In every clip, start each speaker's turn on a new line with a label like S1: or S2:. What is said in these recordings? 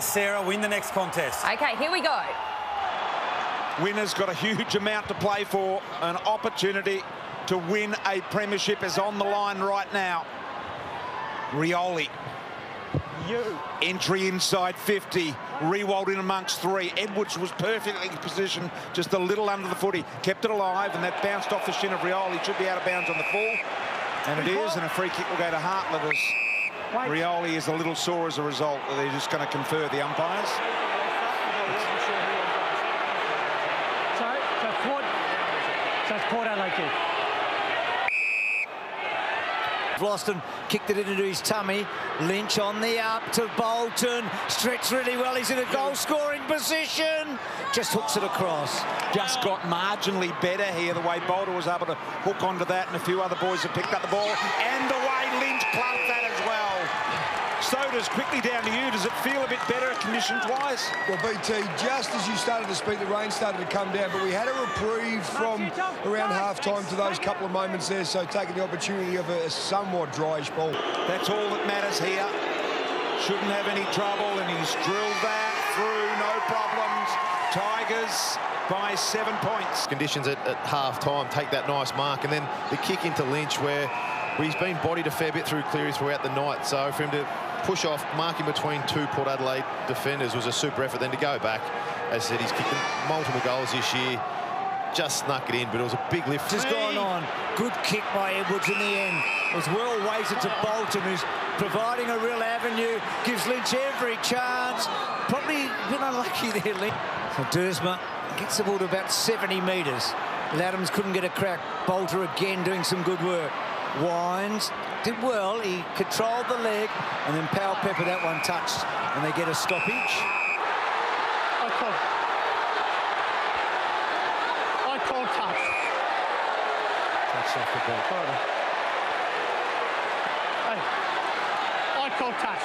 S1: Sarah, win the next contest.
S2: Okay, here we go.
S3: Winner's got a huge amount to play for. An opportunity to win a premiership is on the line right now. Rioli. Entry inside 50. Rewald in amongst three. Edwards was perfectly positioned, just a little under the footy. Kept it alive, and that bounced off the shin of Rioli. Should be out of bounds on the full. And it is, and a free kick will go to Hartlett as Rioli is a little sore as a result. They're just going to confer the umpires.
S4: So it's Port Adelaide kick.
S5: Vlosten kicked it into his tummy. Lynch on the up to Bolton. Stretched really well. He's in a goal-scoring position. Just hooks it across.
S3: Just got marginally better here, the way Bolter was able to hook onto that, and a few other boys have picked up the ball. And the way Lynch plugged that as well. Soda's quickly down to you. Does it feel a bit better conditions-wise?
S6: Well, BT, just as you started to speak, the rain started to come down, but we had a reprieve from around half-time to those couple of moments there, so taking the opportunity of a somewhat dryish ball.
S3: That's all that matters here. Shouldn't have any trouble, and he's drilled that through, no problems. Tigers by 7 points.
S7: Conditions at half-time take that nice mark, and then the kick into Lynch where he's been bodied a fair bit through Cleary throughout the night, so for him to push off, marking between two Port Adelaide defenders was a super effort. Then to go back, as I said, he's kicked multiple goals this year, just snuck it in, but it was a big lift.
S5: Just gone on. Good kick by Edwards in the end. It was well weighted to Bolton, who's providing a real avenue, gives Lynch every chance. Probably a bit unlucky there, Lynch. So Dersma gets the ball to about 70 metres. Laddams couldn't get a crack. Bolter again doing some good work. Wines did well. He controlled the leg, and then Powell Pepper that one touched, and they get a stoppage.
S4: I call touch.
S5: Touch off the ball.
S4: I call touch.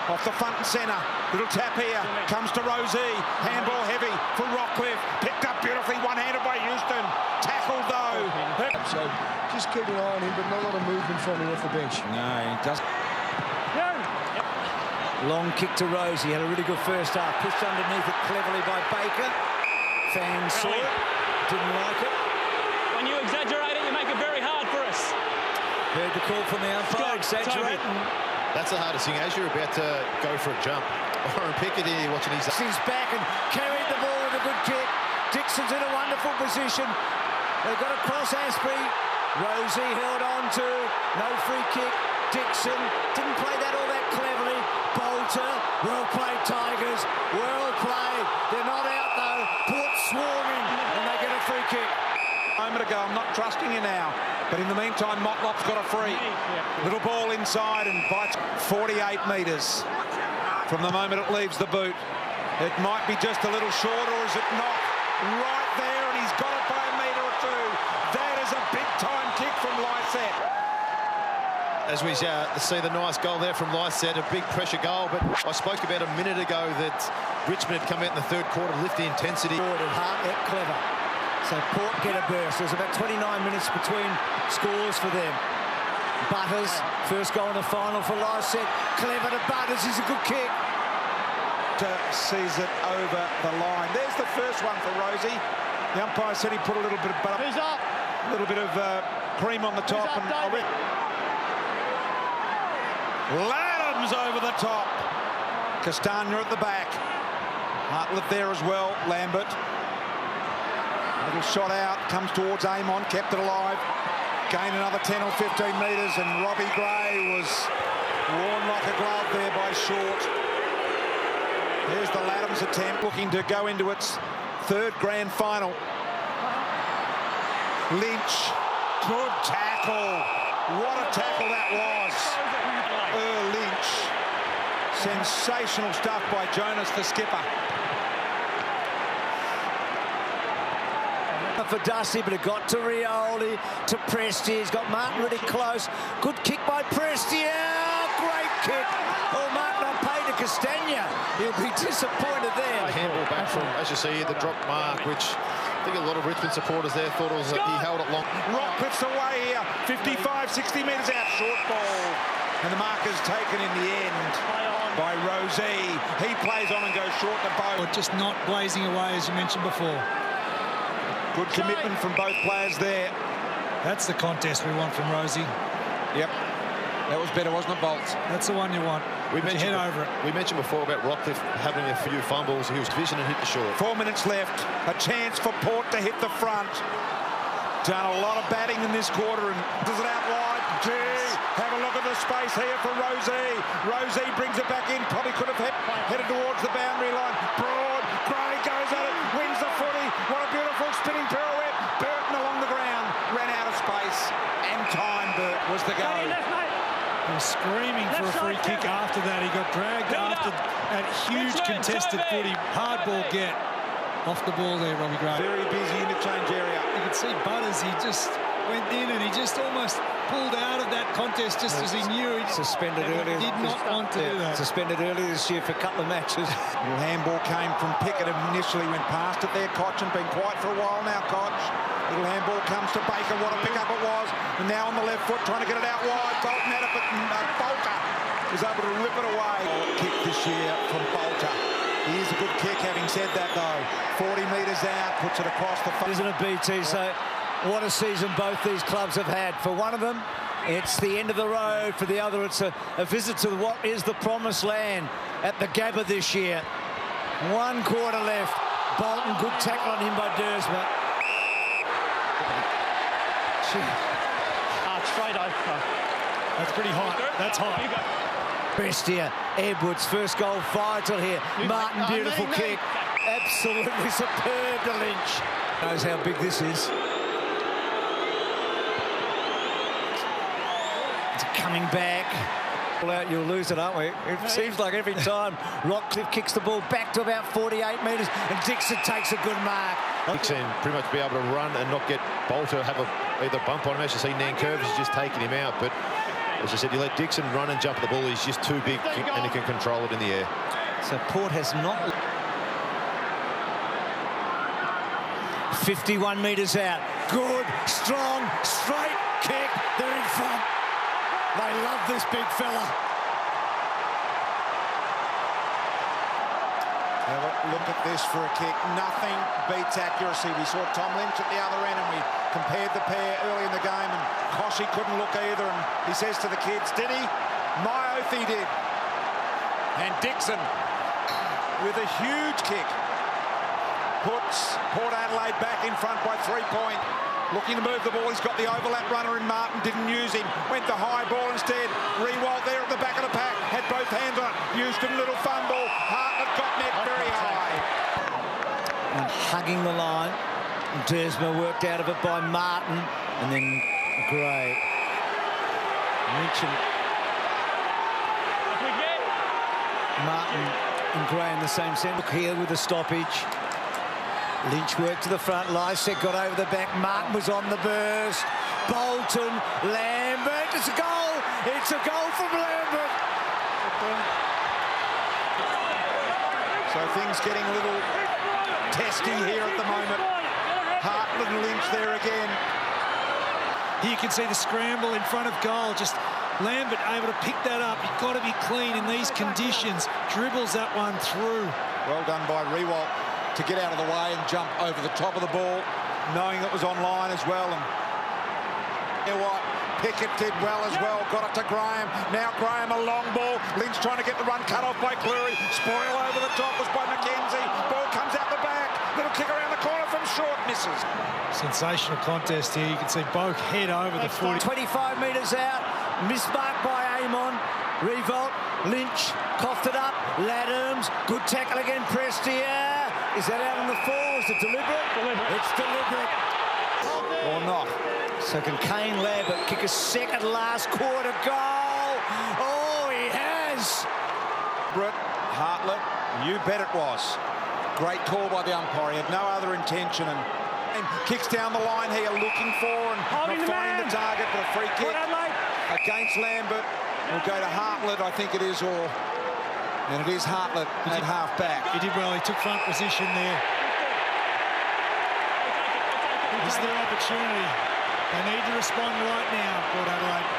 S3: Off the front and centre. Little tap here. Comes to Rosie. Handball heavy for Rockcliffe. Picked up beautifully. One-handed by Houston. Tackled though.
S6: So just keep an eye on him, but not a lot of movement from him off the bench.
S3: No, he doesn't.
S5: Long kick to Rosie. Had a really good first half. Pushed underneath it cleverly by Baker. Fans saw it. Didn't like it.
S4: When you exaggerate it, you make it very hard for us.
S5: Heard the call from the umpire. Exaggerate.
S7: That's the hardest thing, as you're about to go for a jump. Oren Pickett here watching his...
S5: He's back and carried the ball with a good kick. Dixon's in a wonderful position. They've got across Asprey. Rosie held on to. No free kick. Dixon didn't play that all that cleverly. Bolter. Well played, Tigers. Well played. They're not out though. Port swarming, and they get a free kick.
S3: A moment ago, I'm not trusting you now. But in the meantime, Motlop's got a free. Little ball inside and bites 48 metres from the moment it leaves the boot. It might be just a little short, or is it not? Right there, and he's got it by a metre or two. That is a big-time kick from Lysette.
S7: As we see the nice goal there from Lysette, a big pressure goal, but I spoke about a minute ago that Richmond had come out in the third quarter, lift the intensity.
S5: Hartlett clever. So Port get a burst. There's about 29 minutes between scores for them. Butters, first goal in the final for Lysette. Clever to Butters, he's a good kick.
S3: Sees it over the line. There's the first one for Rosie. The umpire said he put a little bit of butter,
S4: Who's up?
S3: a little bit of cream on the top.
S4: Who's up, David?
S3: Laddams over the top. Castagna at the back. Hartlett there as well. Lambert. Little shot out, comes towards Amon, kept it alive. Gained another 10 or 15 metres, and Robbie Gray was worn like a glove there by Short. There's the Laddams attempt, looking to go into its third grand final. Lynch, good tackle. What a tackle that was. Lynch. Sensational stuff by Jonas, the skipper.
S5: For Dusty, but it got to Rioli, to Presti. He's got Martin really close. Good kick by Presti. Great kick. Oh, Martin on pay to Castagna. He'll be disappointed there.
S7: Handball back from, as you see, the drop mark, which I think a lot of Richmond supporters there thought it was he held it long.
S3: Rockcliffe's away here. 55, 60 metres out. Short ball. And the marker's taken in the end by Rosie. He plays on and goes short to both.
S2: Just not blazing away, as you mentioned before.
S3: Good commitment from both players there.
S2: That's the contest we want from Rosie.
S3: Yep. That was better, wasn't it, Bolts?
S2: That's the one you want.
S7: We mentioned
S2: head over it.
S7: We mentioned before about Rockcliffe having a few fumbles. He was vision and hit the short.
S3: 4 minutes left. A chance for Port to hit the front. Done a lot of batting in this quarter and does it out wide. Gee, have a look at the space here for Rosie. Rosie brings it back in. Probably could have headed towards the boundary line. Broad. Gray goes at it. Wins the footy. What a beautiful spinning pirouette. Burton along the ground. Ran out of space. And time, Burt, was the go.
S2: He was screaming for a free kick after that. He got dragged after that huge contested footy. Hard ball get. Off the ball there, Robbie Gray.
S3: Very busy interchange area.
S2: You could see Butters, he just went in and he just almost pulled out of that contest just as he knew he
S5: suspended earlier.
S2: Did not want to do that.
S5: Suspended earlier this year for a couple of matches.
S3: Little handball came from Pickett initially, went past it there. Koch and been quiet for a while now, Koch. Little handball comes to Baker. What a pick-up it was. And now on the left foot, trying to get it out wide. Bolton had it, but Bolter was able to rip it away. Kick this year from Bolter. He is a good kick, having said that, though. 40 metres out, puts it across the front.
S5: Isn't it, BT? So what a season both these clubs have had. For one of them, it's the end of the road. For the other, it's a visit to what is the promised land at the Gabba this year. 1 quarter left. Bolton, good tackle on him by Dersma.
S4: Straight over.
S2: That's pretty hot. That's hot.
S5: Prestia, Edwards, first goal vital here. Martin, beautiful kick. Absolutely superb to Lynch. Knows how big this is. It's coming back. Out, you'll lose it, aren't we? It seems like every time Rockcliffe kicks the ball back to about 48 metres and Dixon takes a good mark.
S7: Dixon pretty much be able to run and not get Bolter have either bump on him. As you see, Nankervis is just taking him out, but as I said, you let Dixon run and jump at the ball, he's just too big and he can control it in the air.
S5: So Port has not... 51 metres out. Good, strong, straight kick. They're in front. They love this big fella.
S3: Have a look at this for a kick. Nothing beats accuracy. We saw Tom Lynch at the other end and we compared the pair early in the game and Koshy couldn't look either and he says to the kids, did he? My oath he did. And Dixon with a huge kick puts Port Adelaide back in front by 3 points. Looking to move the ball, he's got the overlap runner in Martin, didn't use him, went the high ball instead. Rewalt there at the back of the pack, had both hands on it, Houston, little fumble, Hartlett got net very high.
S5: And hugging the line, Dersma worked out of it by Martin, and then Gray. Lynch and Martin and Gray in the same centre. Look here with the stoppage. Lynch worked to the front, Lysek got over the back, Martin was on the burst, Bolton, Lambert, it's a goal! It's a goal from Lambert!
S3: So things getting a little testy here at the moment. Hartlett and Lynch there again.
S2: Here you can see the scramble in front of goal, just Lambert able to pick that up. You've got to be clean in these conditions. Dribbles that one through.
S3: Well done by Rewalt to get out of the way and jump over the top of the ball, knowing it was online as well. And you know what? Pickett did well as well, got it to Graham. Now Graham a long ball. Lynch trying to get the run cut off by Cleary. Spoil over the top was by McKenzie. Ball comes out the back. Little kick around the corner from short, misses.
S2: Sensational contest here. You can see both head over the 40.
S5: 25 metres out, mismarked by Amon. Revolt, Lynch, coughed it up. Laddams, good tackle again, Prestia. Is that out on the fall? Is it deliberate? It's deliberate. Or not. So can Kane Lambert kick a second last quarter goal? Oh, he has.
S3: Hartlett, you bet it was. Great call by the umpire. He had no other intention and kicks down the line here, looking for and not finding the target, but a free kick against Lambert. Will go to Hartlett, I think it is, and it is Hartlett at half back.
S2: He did well. He took front position there. This is their opportunity. They need to respond right now, Port Adelaide.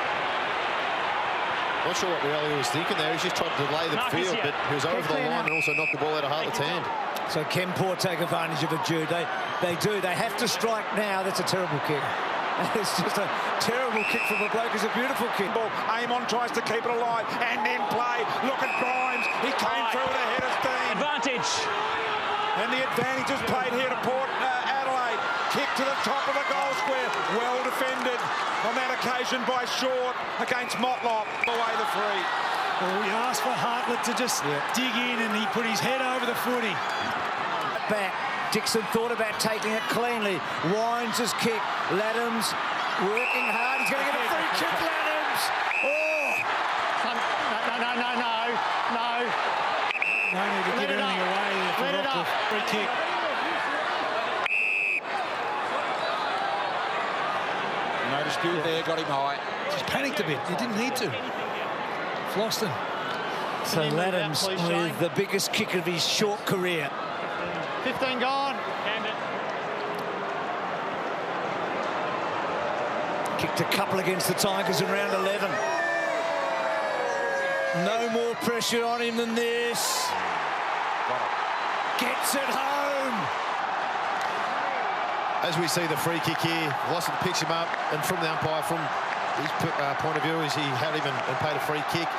S7: Not sure what Rioli was thinking there. He's just tried to delay the field, but he was over the line and also knocked the ball out of Hartlett's hand.
S5: So Kempore take advantage of it, Jude. They do. They have to strike now. That's a terrible kick. It's just a terrible kick from the bloke. It's a beautiful kick.
S3: Amon tries to keep it alive and then play. Look at Grimes. He came through with a head of steam.
S4: Advantage.
S3: And the advantage is played here to Port Adelaide. Kick to the top of the goal square. Well defended on that occasion by Short against Motlop. Away the free.
S2: Well, we asked for Hartlett to just dig in, and he put his head over the footy.
S5: Back. Dixon thought about taking it cleanly. Wines his kick. Laddams working hard. He's going to get a free kick, Laddams. Oh!
S4: No.
S2: No need to give anything away there for Rockcliffe. Free kick.
S3: No dispute there, got him high.
S2: Just panicked a bit. He didn't need to. Floston.
S5: So Laddams with the biggest kick of his short career.
S4: 15 gone.
S5: Kicked a couple against the Tigers in round 11. No more pressure on him than this. Gets it home.
S7: As we see the free kick here, Lawson picks him up, and from the umpire, from his point of view, is he had him and paid a free kick.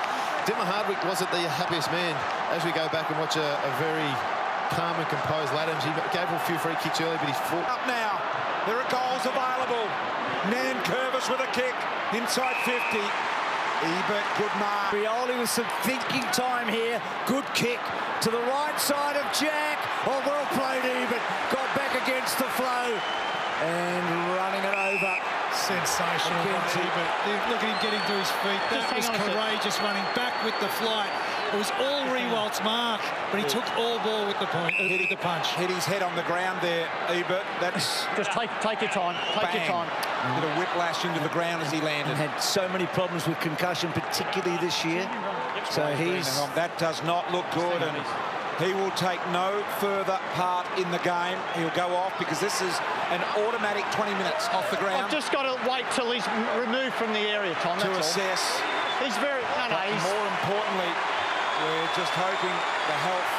S7: Dimmer Hardwick wasn't the happiest man. As we go back and watch a very calm and composed Laddams, he gave him a few free kicks early, but he's fought.
S3: Up now, there are goals available. Nan Curvis with a kick inside 50. Ebert, good mark.
S5: Rioli with some thinking time here. Good kick to the right side of Jack. Oh, well played, Ebert. Got back against the flow and running it over.
S2: Sensational by Ebert. Look at him getting to his feet. That was courageous, running back with the flight. It was all Rewalt's mark, but he took all ball with the punch.
S3: Hit his head on the ground there, Ebert. That's
S4: Just take your time. Take your time.
S3: Did a whiplash into the ground as he landed.
S5: And had so many problems with concussion, particularly this year. So
S3: that does not look good, and he will take no further part in the game. He'll go off because this is an automatic 20 minutes off the ground.
S4: I've just got to wait till he's removed from the area, Tom.
S3: To assess.
S4: He's very...
S3: He's more importantly, we're just hoping the health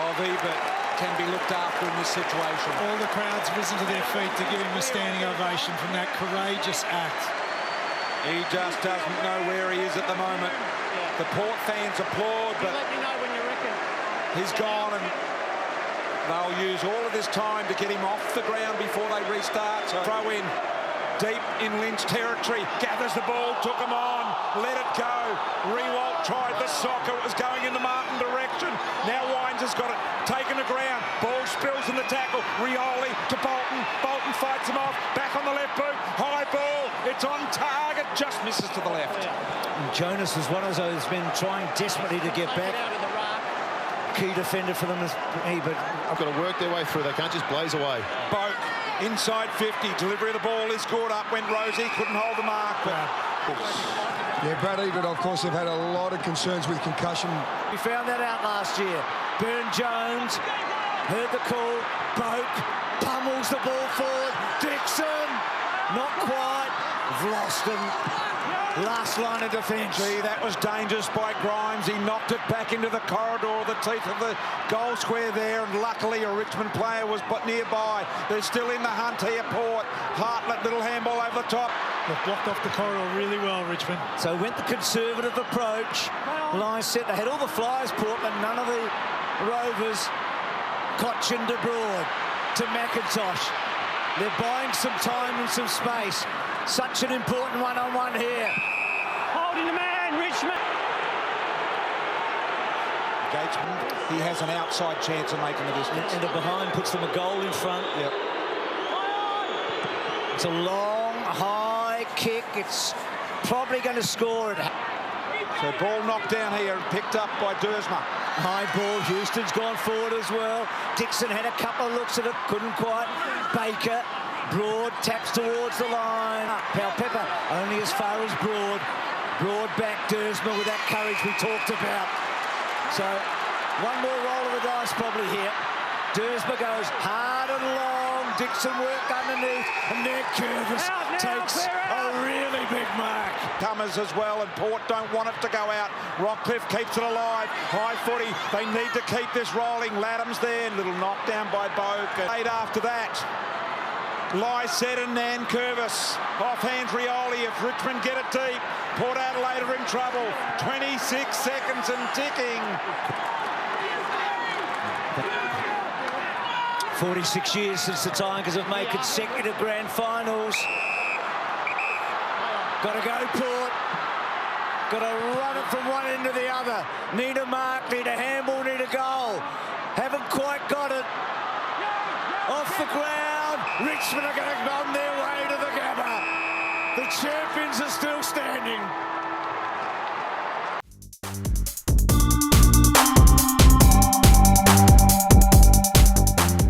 S3: of Ebert can be looked after in this situation.
S2: All the crowd's risen to their feet to give him a standing ovation from that courageous act.
S3: He just doesn't know where he is at the moment. The Port fans applaud, but
S4: let me know when you reckon.
S3: He's gone, and they'll use all of this time to get him off the ground before they restart. So throw in deep in Lynch territory, gathers the ball, took him on, let it go. Rewalt tried the soccer, it was going in the Martin direction. Now Wines has got it, taken the ground, ball spills in the tackle. Rioli to Bolton, Bolton fights him off, back on the left boot, high ball, it's on target, just misses to the left.
S5: And Jonas was one of those men trying desperately to get back. Key defender for them is Ebert.
S7: I've got to work their way through, they can't just blaze away.
S3: Boat inside 50, delivery of the ball is scored up, went Rosie, couldn't hold the mark. But...
S6: Yeah, Brad Ebert, of course, have had a lot of concerns with concussion.
S5: We found that out last year. Burne-Jones heard the call, broke, pummels the ball forward. Dixon, not quite. Vlosten, last line of defence.
S3: Gee, that was dangerous by Grimes. He knocked it back into the corridor, the teeth of the goal square there, and luckily a Richmond player was nearby. They're still in the hunt here, Port. Hartlett, little handball over the top.
S2: They've blocked off the corridor really well, Richmond.
S5: So went the conservative approach. Line set. They had all the flyers, Port, but none of the Rovers. Cochin to Broad, to McIntosh. They're buying some time and some space. Such an important one-on-one here.
S4: Holding the man, Richmond.
S3: Gatesman, he has an outside chance of making the distance.
S5: And the behind puts them a goal in front.
S3: Yep.
S5: It's a long, high kick. It's probably going to score it.
S3: So ball knocked down here and picked up by Dersma.
S5: High ball, Houston's gone forward as well. Dixon had a couple of looks at it, couldn't quite. Baker, Broad taps towards the line. Pepper only as far as Broad. Broad back, Dersma with that courage we talked about. So one more roll of the dice probably here. Dersma goes hard and long. Dixon work underneath, and there Curvis takes a really big mark.
S3: Comers as well, and Port don't want it to go out. Rockcliffe keeps it alive. High footy. They need to keep this rolling. Ladham's there. Little knockdown by Boak. Late after that. Lycett and Nan Curvis. Off hands Rioli. If Richmond get it deep, Port Adelaide are in trouble. 26 seconds and ticking.
S5: 46 years since the Tigers have made consecutive grand finals. Got to go, Port. Got to run it from one end to the other. Need a mark, need a handball, need a goal. Haven't quite got it. Off the ground. Richmond are going to go on their way to the Gabba. The champions are still standing.